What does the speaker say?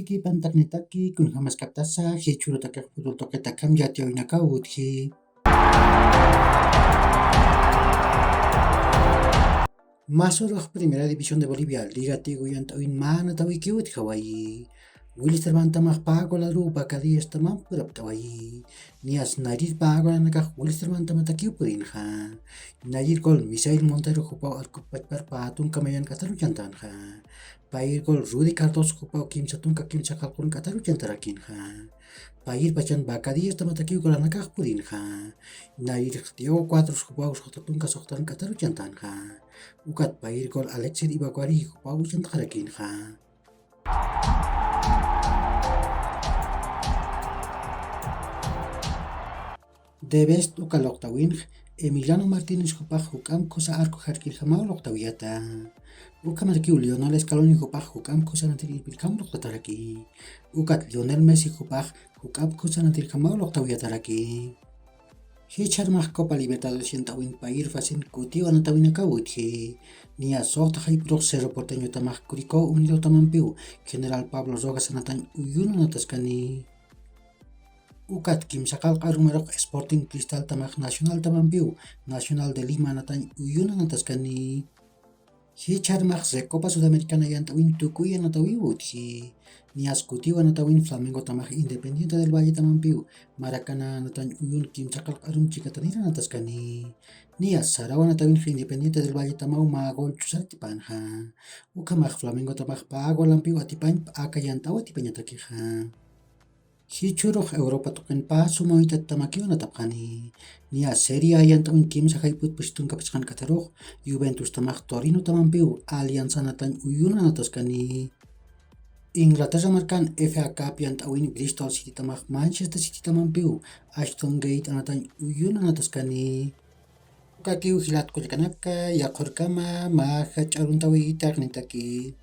kiki pantaknitaki kunhamaskaptasa hichurutaka futboltoqetakam yatiyawinaka utji. Masuruq Primera División de Bolivia, Liga Tiguyantahuin mana tawikiwit hawayi. Wilsterman tamaq Pago Bacadillas tamam puraptawayi. Nias Narir Pago nakaq Wilsterman tamatakiw purinja. Narir gol Misael Montero Jupao Arcupachpar Patun Kamayan Kataru Chantanja. Pair gol Rudy Cardoso Jupao Kimsa Tunka Kimsa Kalkun Kataru Chantarakinja. Pair Pachan Bacadillas tamatakiw gol nakaq purinja. Narir Diego Cuatros Jupao Sohtatunka Sohtan Kataru Chantanja. Ukat pair gol Alexis Ibaguari Jupao Chantarakinja. Debes uka loqtawin Emiliano Martínez Jupaj hukam cosa arco jarkil jamao loqtawiyata. Uka markiu Lionel Scaloni Jupaj hukam cosa natil ilpilkam loqtataraki. Ukat Lionel Messi Jupaj hukam cosa natil jamao loqtawiyataraki. Hicharmaj Copa Libertadores yantawin pair fasin kutiw anatawinaka utji. Nia soqta hayproq Cerro Porteño tamaj Curicó Unido tamampiu General Pablo Rojas anatan uyun anataskani. Ukat kimsaqal qarumaroq Sporting Cristal tamaq Nacional tamampiu Nacional de Lima anatan uyun anataskani. Hicharmaj Recopa Sudamericana yantawin tukuy anatawi utji. Nias kutiw anatawin Flamengo tamaq Independiente del Valle tamampiu Maracaná anatan uyun kimsaqal qarum chikatanir anataskani. Nias Sarao anatawin Independiente del Valle tamaw Magol chusar tipanja. Ukamaj Flamengo tamaq Pago lampiu atipañ aka yantawa tipañatakija. Hichuruq Europa tuqinpa sumoyta tamakiw anatapqani. Nia Serie A yantawin kimsa hayputpish tunkapishqan kataruq Juventus tamaq Torino tamampiu Alianza anatan uyun anataskani. Inglaterra marcan FA Cup yantawin Bristol City tamaq Manchester City tamampiu Ashton Gate anatan uyun anataskani. Ukakiw hilatkullakanaka yaqurkama maja ch'aruntawi taqnitaki.